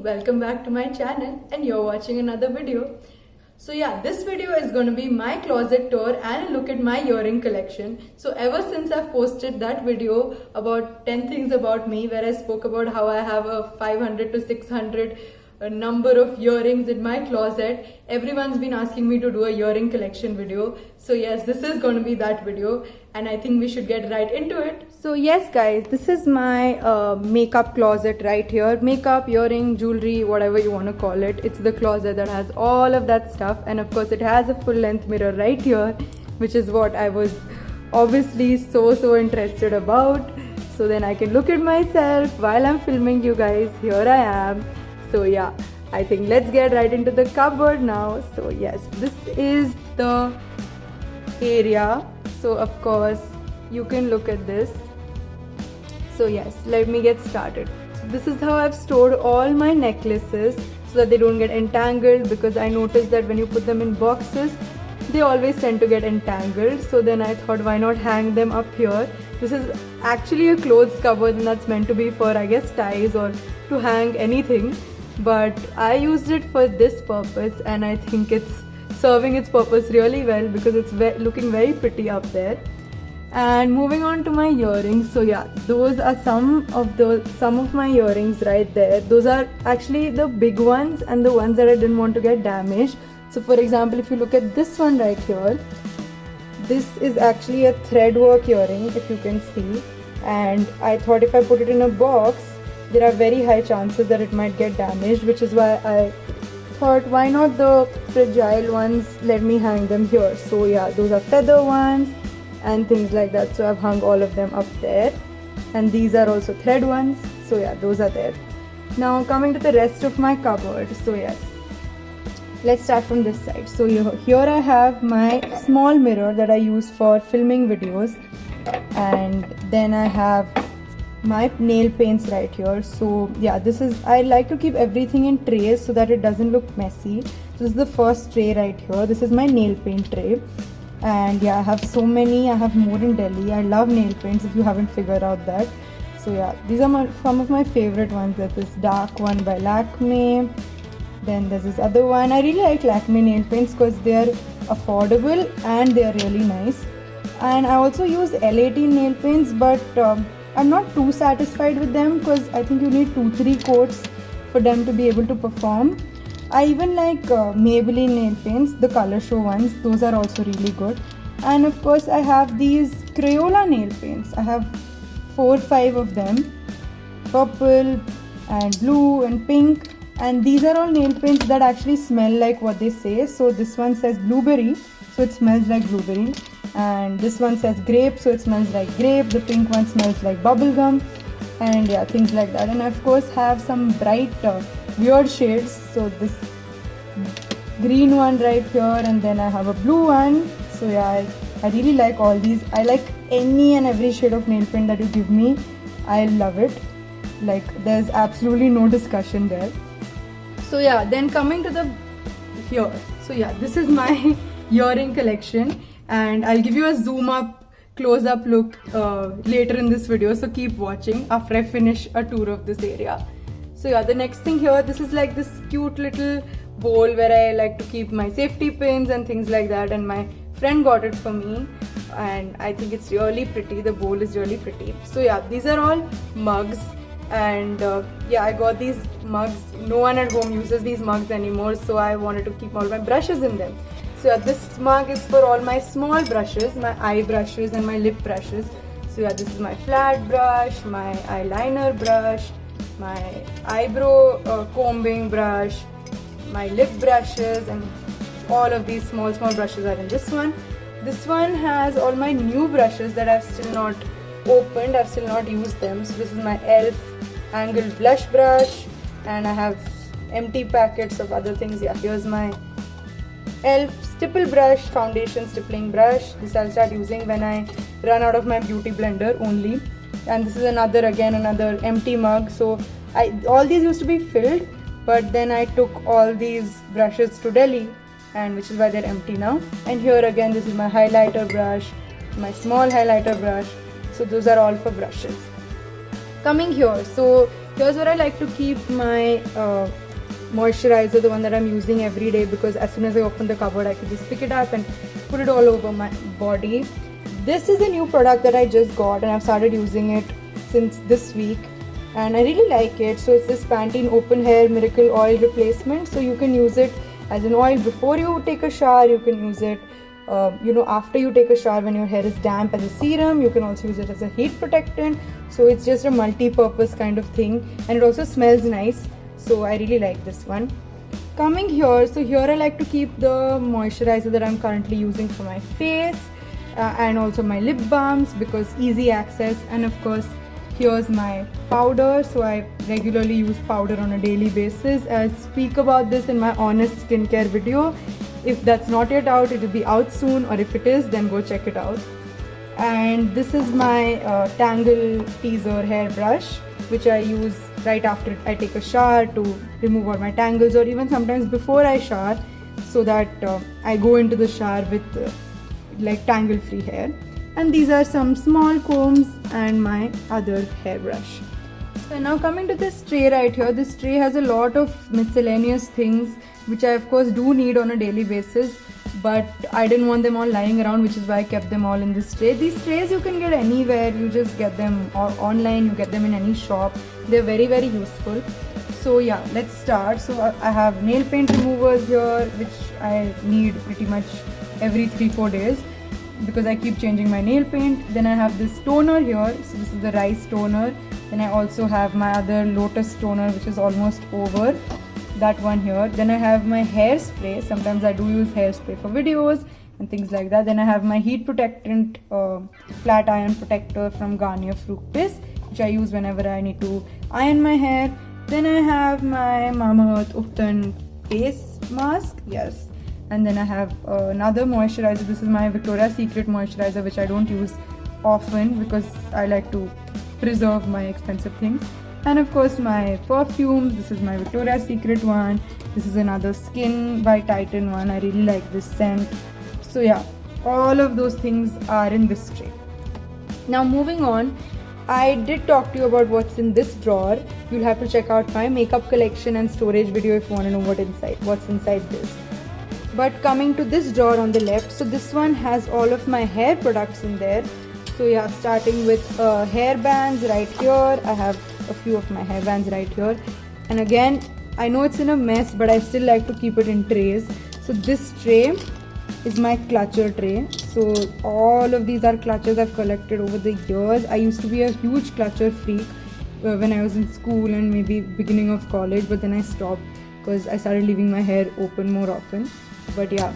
welcome back to my channel and you're watching another video. So yeah, this video is going to be my closet tour and a look at my earring collection. So ever since I've posted that video about 10 things about me where I spoke about how I have a 500 to 600 number of earrings in my closet, everyone's been asking me to do a earring collection video. So yes, this is going to be that video and I think we should get right into it. So yes guys, this is my makeup closet right here. Makeup, earring, jewelry, whatever you want to call it. It's the closet that has all of that stuff, and of course it has a full length mirror right here, which is what I was obviously so interested about. So then I can look at myself while I'm filming you guys. Here I am. So yeah, I think let's get right into the cupboard now. So yes, this is the area. So of course you can look at this. So yes, let me get started. So this is how I've stored all my necklaces so that they don't get entangled, because I noticed that when you put them in boxes, they always tend to get entangled. So then I thought, why not hang them up here? This is actually a clothes cupboard and that's meant to be for, I guess, ties or to hang anything. But I used it for this purpose and I think it's serving its purpose really well, because it's looking very pretty up there. And moving on to my earrings. So yeah, those are some of my earrings right there. Those are actually the big ones and the ones that I didn't want to get damaged. So for example, if you look at this one right here, this is actually a thread work earring, if you can see. And I thought if I put it in a box, there are very high chances that it might get damaged, which is why I thought, why not the fragile ones, let me hang them here. So yeah, those are feather ones and things like that. So I've hung all of them up there, and these are also thread ones. So yeah, those are there. Now coming to the rest of my cupboard. So yes, let's start from this side. So here I have my small mirror that I use for filming videos, and then I have my nail paints right here. So yeah, I like to keep everything in trays so that it doesn't look messy. This is the first tray right here. This is my nail paint tray, and yeah, I have so many. I have more in Delhi. I love nail paints, if you haven't figured out that. So yeah, these are some of my favorite ones. There's this dark one by Lakme, then there's this other one. I really like Lakme nail paints because they're affordable and they're really nice. And I also use L18 nail paints, but I'm not too satisfied with them because I think you need 2-3 coats for them to be able to perform. I even like Maybelline nail paints, the Color Show ones. Those are also really good. And of course I have these Crayola nail paints. I have 4 or 5 of them, purple and blue and pink. And these are all nail paints that actually smell like what they say. So this one says blueberry, so it smells like blueberry. And this one says grape, so it smells like grape. The pink one smells like bubblegum, and yeah, things like that. And I of course have some bright weird shades. So this green one right here, and then I have a blue one. So yeah, I really like all these. I like any and every shade of nail paint that you give me. I love it. Like, there's absolutely no discussion there. So yeah, then coming to the here. So yeah, this is my earring collection, and I'll give you a zoom up, close up look later in this video, so keep watching after I finish a tour of this area. So yeah, the next thing here, this is like this cute little bowl where I like to keep my safety pins and things like that, and my friend got it for me and I think it's really pretty. The bowl is really pretty. So yeah, these are all mugs, and yeah, I got these mugs. No one at home uses these mugs anymore, so I wanted to keep all my brushes in them. So yeah, this mug is for all my small brushes, my eye brushes and my lip brushes. So yeah, this is my flat brush, my eyeliner brush, my eyebrow combing brush, my lip brushes, and all of these small brushes are in this one. This one has all my new brushes that I've still not opened, I've still not used them. So this is my e.l.f. angled blush brush, and I have empty packets of other things. Yeah, here's my e.l.f. stipple brush, foundation stippling brush. This I'll start using when I run out of my beauty blender only. And this is another empty mug. So all these used to be filled, but then I took all these brushes to Delhi, and which is why they're empty now. And here again, this is my highlighter brush, my small highlighter brush. So those are all for brushes. Coming here, so here's where I like to keep my moisturizer, the one that I'm using every day, because as soon as I open the cupboard I can just pick it up and put it all over my body. This is a new product that I just got and I've started using it since this week and I really like it. So it's this Pantene Open Hair Miracle Oil Replacement. So you can use it as an oil before you take a shower, you can use it after you take a shower when your hair is damp as a serum, you can also use it as a heat protectant. So it's just a multi-purpose kind of thing and it also smells nice. So I really like this one. Coming here, so here I like to keep the moisturizer that I'm currently using for my face and also my lip balms because easy access, and of course here's my powder. So I regularly use powder on a daily basis. I'll speak about this in my honest skincare video. If that's not yet out, it will be out soon, or if it is, then go check it out. And this is my Tangle Teaser hairbrush, which I use right after I take a shower to remove all my tangles, or even sometimes before I shower, so that I go into the shower with like tangle free hair. And these are some small combs and my other hairbrush. So now coming to this tray right here, this tray has a lot of miscellaneous things which I of course do need on a daily basis, but I didn't want them all lying around, which is why I kept them all in this tray. These trays you can get anywhere, you just get them online, you get them in any shop. They're very useful. So yeah, let's start. So I have nail paint removers here, which I need pretty much every 3-4 days because I keep changing my nail paint. Then I have this toner here, so this is the rice toner. Then I also have my other lotus toner, which is almost over, that one here. Then I have my hairspray. Sometimes I do use hairspray for videos and things like that. Then I have my heat protectant flat iron protector from Garnier Fructis, which I use whenever I need to iron my hair. Then I have my Mamaearth Uptan face mask, yes. And then I have another moisturizer. This is my Victoria's Secret moisturizer, which I don't use often because I like to preserve my expensive things. And of course my perfumes. This is my Victoria's Secret one. This is another Skin by Titan one. I really like this scent. So yeah, all of those things are in this tray. Now moving on, I did talk to you about what's in this drawer. You'll have to check out my makeup collection and storage video if you want to know what's inside this. But coming to this drawer on the left, so this one has all of my hair products in there. So yeah, starting with hair bands right here. I have a few of my hair bands right here. And again, I know it's in a mess, but I still like to keep it in trays. So this tray is my clutcher tray. So all of these are clutches I've collected over the years. I used to be a huge clutcher freak when I was in school and maybe beginning of college, but then I stopped because I started leaving my hair open more often. But yeah,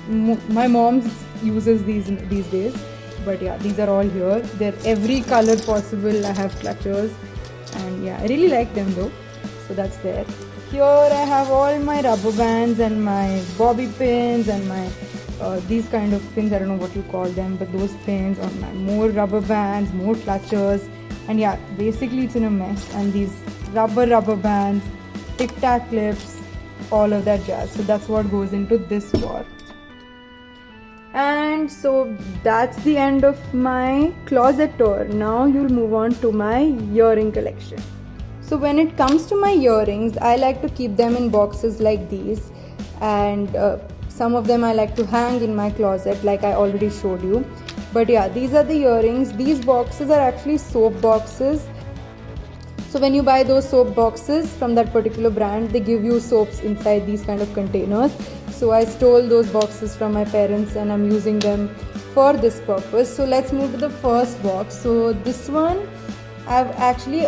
my mom uses these days. But yeah, these are all here. They're every color possible. I have clutchers and yeah, I really like them though. So that's there. Here I have all my rubber bands and my bobby pins and my these kind of pins. I don't know what you call them, but those pins on my more rubber bands, more clutchers, and yeah, basically it's in a mess. And these rubber bands, Tic Tac clips, all of that jazz. So that's what goes into this drawer. And so that's the end of my closet tour. Now you'll move on to my earring collection. So when it comes to my earrings, I like to keep them in boxes like these, and some of them I like to hang in my closet like I already showed you. But yeah, these are the earrings. These boxes are actually soap boxes. So when you buy those soap boxes from that particular brand, they give you soaps inside these kind of containers. So I stole those boxes from my parents and I'm using them for this purpose. So let's move to the first box. So this one I've actually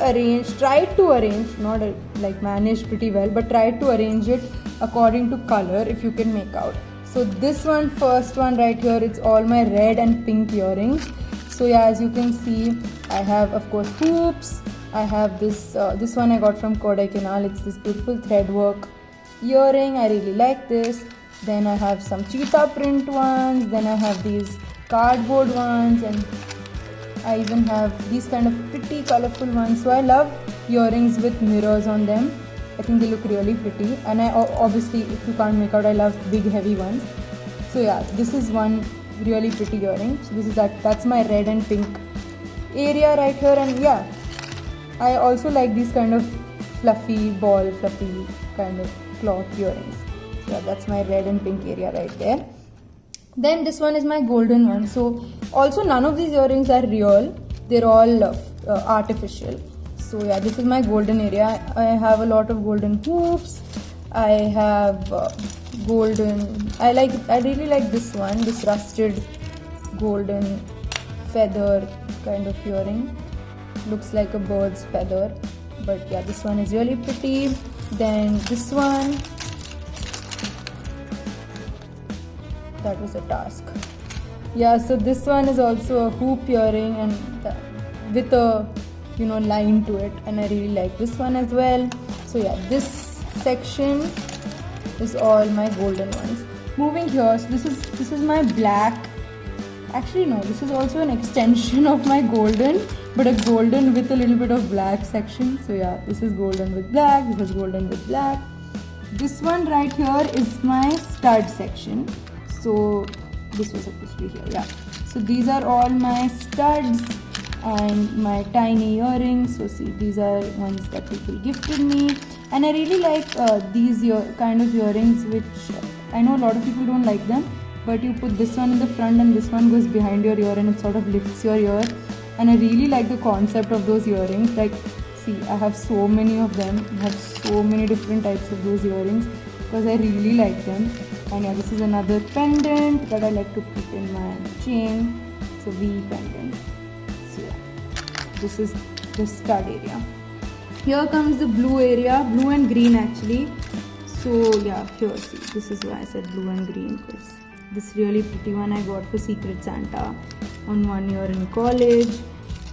tried to arrange, not like managed pretty well, but tried to arrange it according to color, if you can make out. So this one, first one right here, it's all my red and pink earrings. So yeah, as you can see, I have of course hoops. I have this one I got from Kodaikanal. It's this beautiful thread work earring. I really like this. Then I have some cheetah print ones. Then I have these cardboard ones, and I even have these kind of pretty colorful ones. So I love earrings with mirrors on them. I think they look really pretty. And I obviously, if you can't make out, I love big heavy ones. So yeah, this is one really pretty earring. So this is that's my red and pink area right here. And yeah, I also like these kind of fluffy kind of cloth earrings. So yeah, that's my red and pink area right there. Then this one is my golden one. So also none of these earrings are real. They're all artificial. So yeah, this is my golden area. I have a lot of golden hoops. I have golden. I really like this one. This rusted golden feather kind of earring. Looks like a bird's feather. But yeah, this one is really pretty. Then this one. That was a task. Yeah, so this one is also a hoop earring and with a line to it, and I really like this one as well. So yeah, this section is all my golden ones. Moving here, so this is my black. Actually no, this is also an extension of my golden, but a golden with a little bit of black section. So yeah, this is golden with black, this is golden with black. This one right here is my stud section. So this was supposed to be here, yeah. So these are all my studs and my tiny earrings. So see, these are ones that people gifted me, and I really like these kind of earrings, which I know a lot of people don't like them, but you put this one in the front and this one goes behind your ear and it sort of lifts your ear, and I really like the concept of those earrings. Like, see, I have so many of them. I have so many different types of those earrings because I really like them. And yeah, this is another pendant that I like to put in my chain. It's a V pendant. So yeah, this is the stud area. Here comes the blue area, blue and green actually. So yeah, here, see, this is why I said blue and green, because this really pretty one I got for Secret Santa on 1 year in college.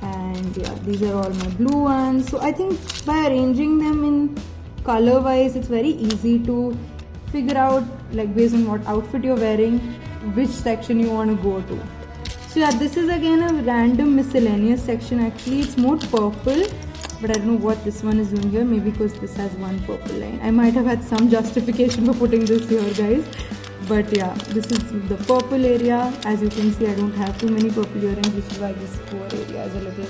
And yeah, these are all my blue ones. So I think by arranging them in color wise, it's very easy to figure out, like, based on what outfit you're wearing, which section you want to go to. So yeah, this is again a random miscellaneous section. Actually, it's more purple, but I don't know what this one is doing here. Maybe because this has one purple line. I might have had some justification for putting this here, guys. But yeah, this is the purple area. As you can see, I don't have too many purple earrings, which is why this core area is a little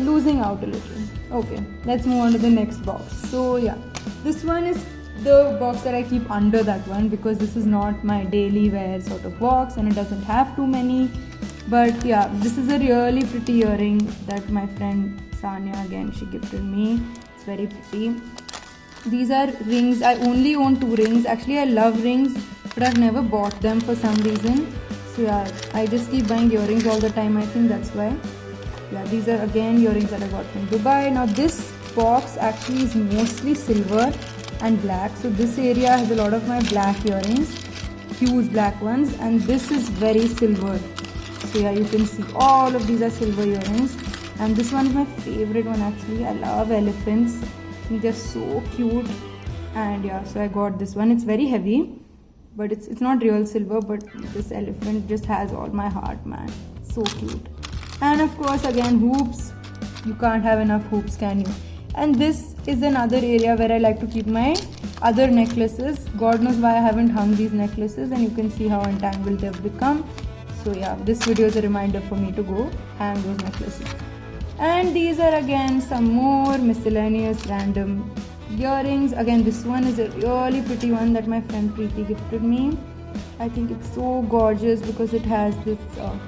losing out a little. Okay, let's move on to the next box. So yeah, this one is the box that I keep under that one, because this is not my daily wear sort of box and it doesn't have too many. But yeah, this is a really pretty earring that my friend Sanya, again, she gifted me. It's very pretty. These are rings. I only own 2 rings. Actually, I love rings, but I've never bought them for some reason. So yeah, I just keep buying earrings all the time. I think that's why. Yeah, these are again earrings that I got from Dubai. Now this box actually is mostly silver and black. So this area has a lot of my black earrings, huge black ones, and this is very silver. So yeah, you can see all of these are silver earrings, and this one is my favorite one actually. I love elephants. I think they're so cute. And yeah, so I got this one. It's very heavy, but it's not real silver, but this elephant just has all my heart, man. It's so cute. And of course, again, hoops. You can't have enough hoops, can you? And this is another area where I like to keep my other necklaces. God knows why I haven't hung these necklaces, and you can see how entangled they've become. So yeah, this video is a reminder for me to go hang those necklaces. And these are again some more miscellaneous random earrings. Again, this one is a really pretty one that my friend Preeti gifted me. I think it's so gorgeous because it has this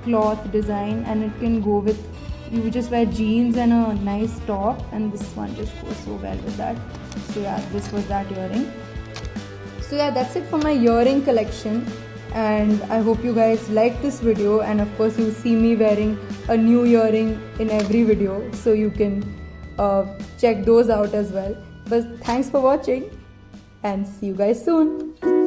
cloth design, and it can go with, you just wear jeans and a nice top, and this one just goes so well with that. So yeah, this was that earring. So yeah, that's it for my earring collection, and I hope you guys like this video. And of course, you see me wearing a new earring in every video, so you can check those out as well. But thanks for watching, and see you guys soon.